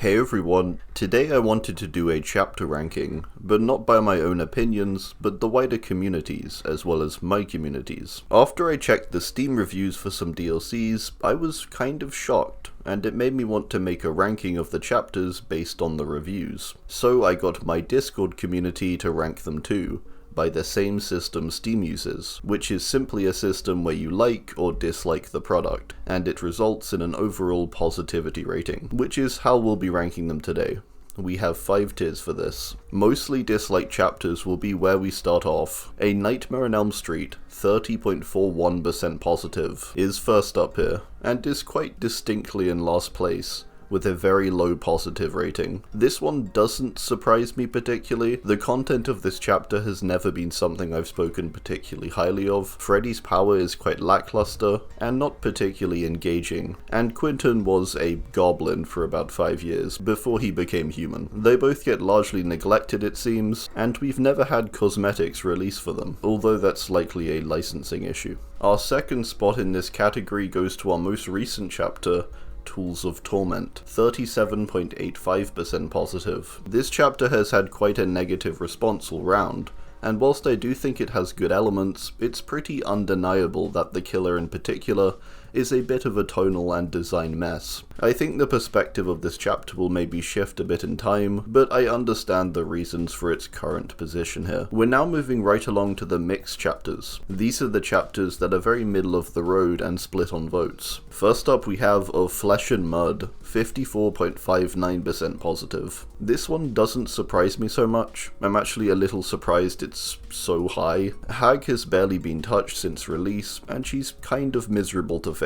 Hey everyone, today I wanted to do a chapter ranking, but not by my own opinions, but the wider communities, as well as my communities. After I checked the Steam reviews for some DLCs, I was kind of shocked, and it made me want to make a ranking of the chapters based on the reviews. So I got my Discord community to rank them too, by the same system Steam uses, which is simply a system where you like or dislike the product, and it results in an overall positivity rating, which is how we'll be ranking them today. We have 5 tiers for this. Mostly disliked chapters will be where we start off. A Nightmare on Elm Street, 30.41% positive, is first up here, and is quite distinctly in last place, with a very low positive rating. This one doesn't surprise me particularly. The content of this chapter has never been something I've spoken particularly highly of. Freddy's power is quite lackluster, and not particularly engaging, and Quentin was a goblin for about 5 years, before he became human. They both get largely neglected it seems, and we've never had cosmetics released for them, although that's likely a licensing issue. Our second spot in this category goes to our most recent chapter, Tools of Torment, 37.85% positive. This chapter has had quite a negative response all round, and whilst I do think it has good elements, it's pretty undeniable that the killer in particular is a bit of a tonal and design mess. I think the perspective of this chapter will maybe shift a bit in time, but I understand the reasons for its current position here. We're now moving right along to the mixed chapters. These are the chapters that are very middle of the road and split on votes. First up we have Of Flesh and Mud, 54.59% positive. This one doesn't surprise me so much. I'm actually a little surprised it's so high. Hag has barely been touched since release, and she's kind of miserable to face.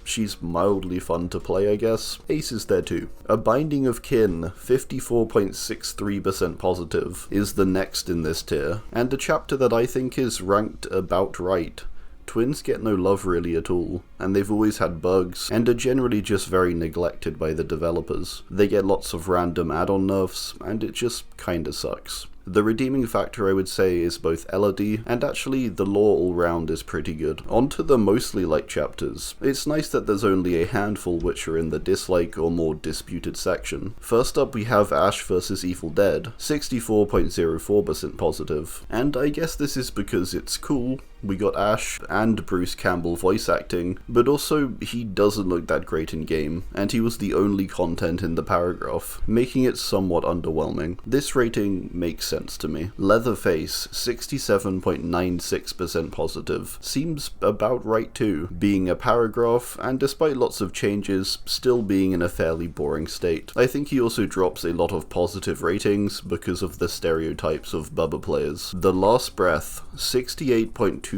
She's mildly fun to play, I guess. Ace is there too. A Binding of Kin, 54.63% positive, is the next in this tier, and a chapter that I think is ranked about right. Twins get no love really at all, and they've always had bugs, and are generally just very neglected by the developers. They get lots of random add-on nerfs, and it just kinda sucks. The redeeming factor I would say is both Elodie, and actually the lore all round is pretty good. On to the mostly liked chapters. It's nice that there's only a handful which are in the dislike or more disputed section. First up we have Ash vs Evil Dead, 64.04% positive, and I guess this is because it's cool. We got Ash and Bruce Campbell voice acting, but also he doesn't look that great in game, and he was the only content in the paragraph, making it somewhat underwhelming. This rating makes sense to me. Leatherface, 67.96% positive, seems about right too, being a paragraph, and despite lots of changes, still being in a fairly boring state. I think he also drops a lot of positive ratings because of the stereotypes of Bubba players. The Last Breath, 68.27%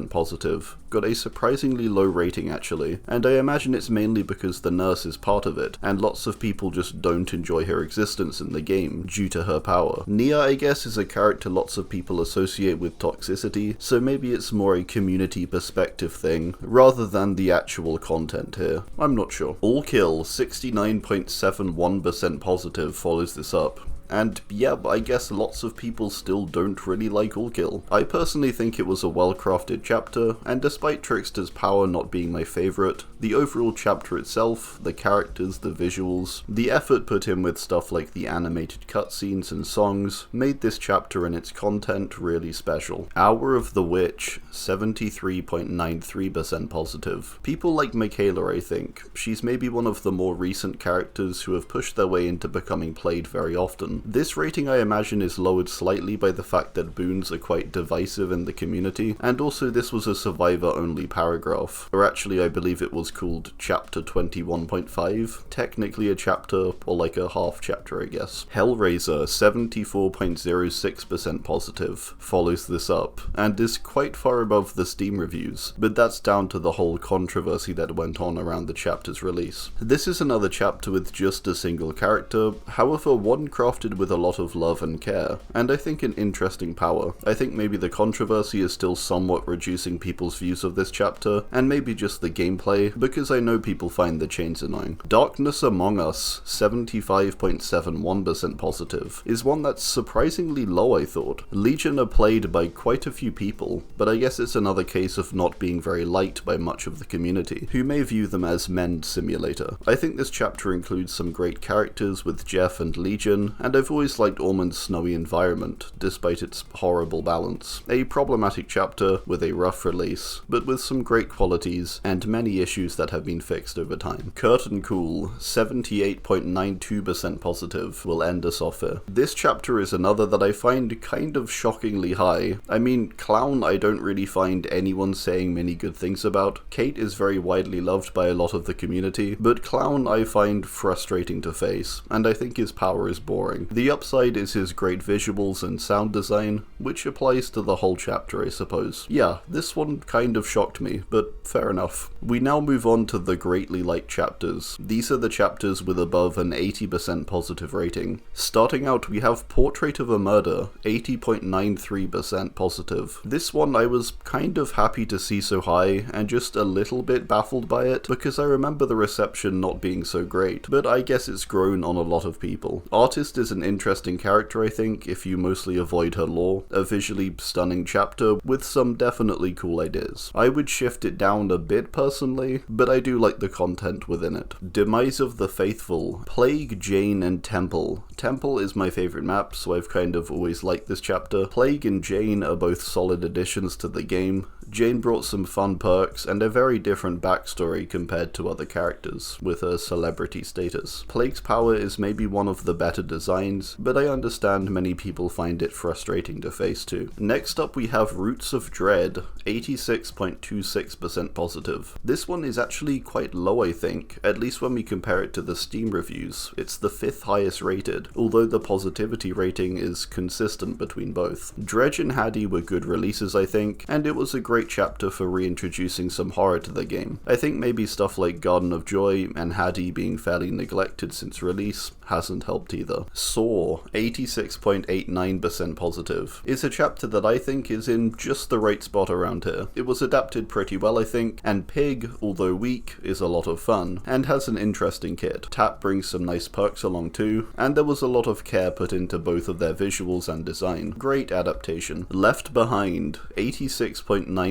positive, got a surprisingly low rating actually, and I imagine it's mainly because the nurse is part of it, and lots of people just don't enjoy her existence in the game due to her power. Nia, I guess, is a character lots of people associate with toxicity, so maybe it's more a community perspective thing, rather than the actual content here. I'm not sure. All Kill, 69.71% positive, follows this up. And yeah, I guess lots of people still don't really like All Kill. I personally think it was a well-crafted chapter, and despite Trickster's power not being my favourite, the overall chapter itself, the characters, the visuals, the effort put in with stuff like the animated cutscenes and songs, made this chapter and its content really special. Hour of the Witch, 73.93% positive. People like Michaela, I think. She's maybe one of the more recent characters who have pushed their way into becoming played very often. This rating I imagine is lowered slightly by the fact that boons are quite divisive in the community, and also this was a survivor only paragraph, or actually I believe it was called chapter 21.5, technically a chapter, or like a half chapter I guess. Hellraiser, 74.06% positive, follows this up, and is quite far above the Steam reviews, but that's down to the whole controversy that went on around the chapter's release. This is another chapter with just a single character, however one crafted with a lot of love and care, and I think an interesting power. I think maybe the controversy is still somewhat reducing people's views of this chapter, and maybe just the gameplay, because I know people find the chains annoying. Darkness Among Us, 75.71% positive, is one that's surprisingly low, I thought. Legion are played by quite a few people, but I guess it's another case of not being very liked by much of the community, who may view them as Mend Simulator. I think this chapter includes some great characters with Jeff and Legion, and I've always liked Ormond's snowy environment, despite its horrible balance. A problematic chapter with a rough release, but with some great qualities and many issues that have been fixed over time. Curtain Cool, 78.92% positive, will end us off here. This chapter is another that I find kind of shockingly high. I mean, Clown I don't really find anyone saying many good things about. Kate is very widely loved by a lot of the community, but Clown I find frustrating to face, and I think his power is boring. The upside is his great visuals and sound design, which applies to the whole chapter, I suppose. Yeah, this one kind of shocked me, but fair enough. We now move on to the greatly liked chapters. These are the chapters with above an 80% positive rating. Starting out, we have Portrait of a Murder, 80.93% positive. This one I was kind of happy to see so high, and just a little bit baffled by it, because I remember the reception not being so great, but I guess it's grown on a lot of people. Artist is an interesting character, I think, if you mostly avoid her lore. A visually stunning chapter with some definitely cool ideas. I would shift it down a bit personally, but I do like the content within it. Demise of the Faithful, Plague, Jane, and Temple. Temple is my favourite map, so I've kind of always liked this chapter. Plague and Jane are both solid additions to the game. Jane brought some fun perks and a very different backstory compared to other characters, with her celebrity status. Plague's power is maybe one of the better designs, but I understand many people find it frustrating to face too. Next up we have Roots of Dread, 86.26% positive. This one is actually quite low, I think, at least when we compare it to the Steam reviews. It's the 5th highest rated, although the positivity rating is consistent between both. Dredge and Haddie were good releases, I think, and it was a great chapter for reintroducing some horror to the game. I think maybe stuff like Garden of Joy and Haddie being fairly neglected since release hasn't helped either. Saw, 86.89% positive, is a chapter that I think is in just the right spot around here. It was adapted pretty well, I think, and Pig, although weak, is a lot of fun, and has an interesting kit. Tap brings some nice perks along too, and there was a lot of care put into both of their visuals and design. Great adaptation. Left Behind, 86.93%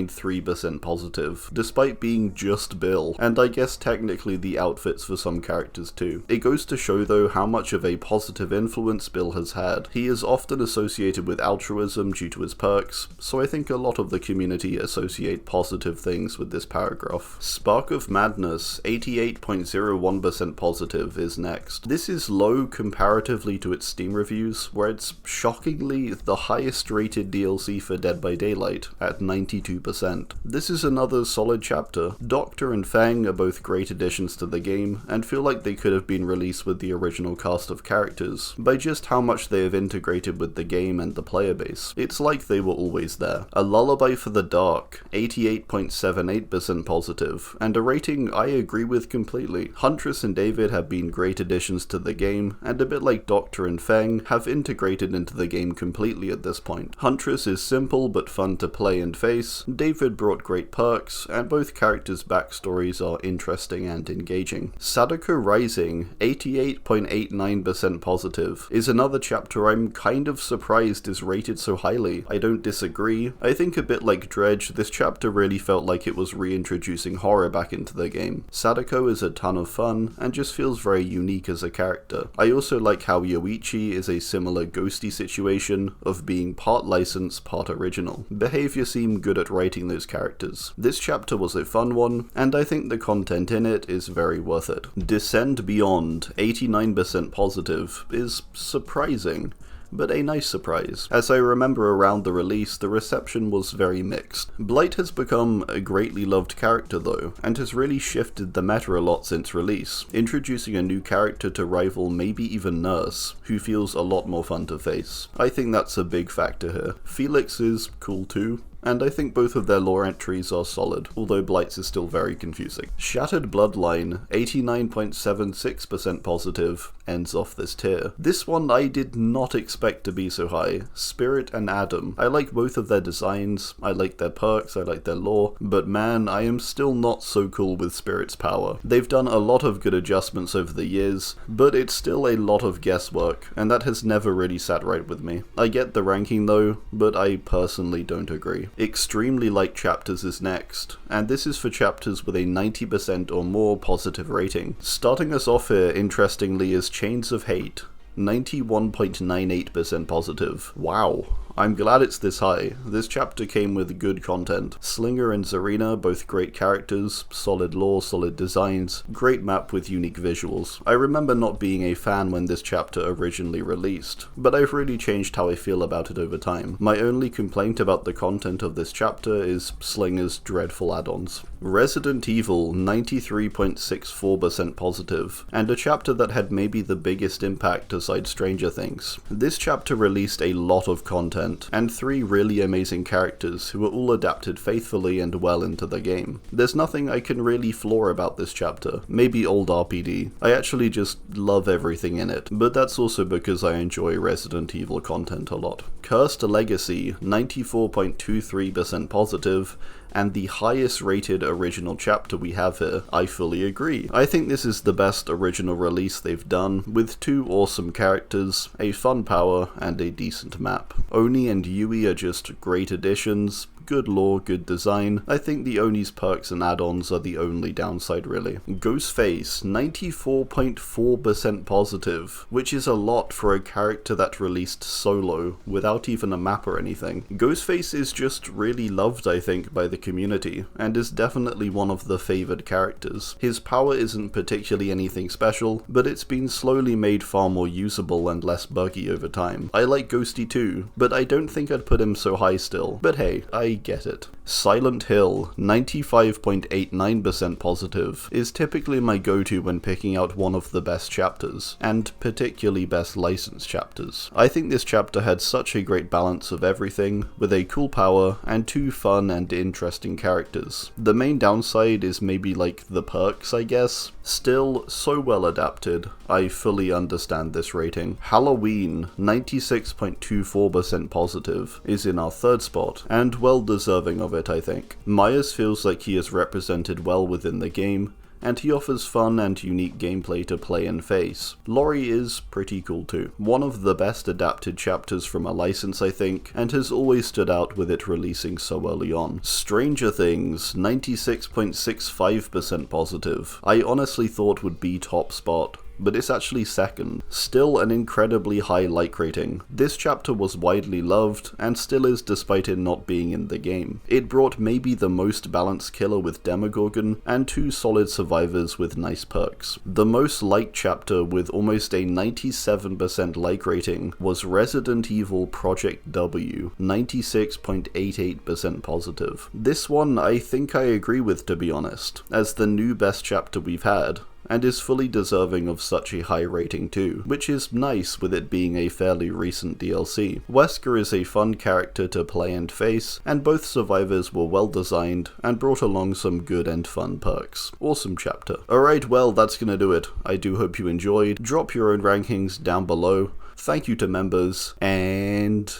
positive, despite being just Bill, and I guess technically the outfits for some characters too. It goes to show though how much of a positive influence Bill has had. He is often associated with altruism due to his perks, so I think a lot of the community associate positive things with this paragraph. Spark of Madness, 88.01% positive, is next. This is low comparatively to its Steam reviews, where it's shockingly the highest rated DLC for Dead by Daylight, at 92%. This is another solid chapter. Doctor and Feng are both great additions to the game, and feel like they could have been released with the original cast of characters, by just how much they have integrated with the game and the player base. It's like they were always there. A Lullaby for the Dark, 88.78% positive, and a rating I agree with completely. Huntress and David have been great additions to the game, and a bit like Doctor and Feng, have integrated into the game completely at this point. Huntress is simple but fun to play and face, David brought great perks, and both characters' backstories are interesting and engaging. Sadako Rising, 88.89% positive, is another chapter I'm kind of surprised is rated so highly. I don't disagree. I think a bit like Dredge, this chapter really felt like it was reintroducing horror back into the game. Sadako is a ton of fun, and just feels very unique as a character. I also like how Yoichi is a similar ghosty situation, of being part licensed, part original. Behavior seemed good at writing those characters. This chapter was a fun one, and I think the content in it is very worth it. Descend Beyond, 89% positive, is surprising, but a nice surprise. As I remember around the release, the reception was very mixed. Blight has become a greatly loved character though, and has really shifted the meta a lot since release, introducing a new character to rival maybe even Nurse, who feels a lot more fun to face. I think that's a big factor here. Felix is cool too. and I think both of their lore entries are solid, although Blight's is still very confusing. Shattered Bloodline, 89.76% positive, ends off this tier. This one I did not expect to be so high. Spirit and Adam. I like both of their designs, I like their perks, I like their lore, but man, I am still not so cool with Spirit's power. They've done a lot of good adjustments over the years, but it's still a lot of guesswork, and that has never really sat right with me. I get the ranking though, but I personally don't agree. Extremely Light Chapters is next, and this is for chapters with a 90% or more positive rating. Starting us off here, interestingly, is Chains of Hate. 91.98% positive. Wow. I'm glad it's this high. This chapter came with good content. Slinger and Zarina, both great characters, solid lore, solid designs, great map with unique visuals. I remember not being a fan when this chapter originally released, but I've really changed how I feel about it over time. My only complaint about the content of this chapter is Slinger's dreadful add-ons. Resident Evil, 93.64% positive, and a chapter that had maybe the biggest impact aside Stranger Things. This chapter released a lot of content, and 3 really amazing characters who were all adapted faithfully and well into the game. There's nothing I can really flaw about this chapter, maybe old RPD. I actually just love everything in it, but that's also because I enjoy Resident Evil content a lot. Cursed Legacy, 94.23% positive, and the highest rated original chapter we have here. I fully agree. I think this is the best original release they've done, with 2 awesome characters, a fun power, and a decent map. Oni and Yui are just great additions, good lore, good design. I think the Oni's perks and add-ons are the only downside really. Ghostface, 94.4% positive, which is a lot for a character that released solo, without even a map or anything. Ghostface is just really loved, I think, by the community, and is definitely one of the favoured characters. His power isn't particularly anything special, but it's been slowly made far more usable and less buggy over time. I like Ghosty too, but I don't think I'd put him so high still. But hey, I get it. Silent Hill, 95.89% positive, is typically my go-to when picking out one of the best chapters, and particularly best licensed chapters. I think this chapter had such a great balance of everything, with a cool power and 2 fun and interesting characters. The main downside is maybe like the perks, I guess. Still, so well adapted, I fully understand this rating. Halloween, 96.24% positive, is in our 3rd spot, and well deserving of it, I think. Myers feels like he is represented well within the game, and he offers fun and unique gameplay to play and face. Laurie is pretty cool too. One of the best adapted chapters from a license, I think, and has always stood out with it releasing so early on. Stranger Things, 96.65% positive. I honestly thought would be top spot, but it's actually 2nd. Still an incredibly high like rating. This chapter was widely loved, and still is despite it not being in the game. It brought maybe the most balanced killer with Demogorgon, and 2 solid survivors with nice perks. The most liked chapter with almost a 97% like rating was Resident Evil Project W, 96.88% positive. This one I think I agree with, to be honest, as the new best chapter we've had, and is fully deserving of such a high rating too, which is nice with it being a fairly recent DLC. Wesker is a fun character to play and face, and both survivors were well designed and brought along some good and fun perks. Awesome chapter. Alright, well that's gonna do it. I do hope you enjoyed. Drop your own rankings down below. Thank you to members, and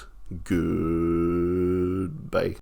goodbye.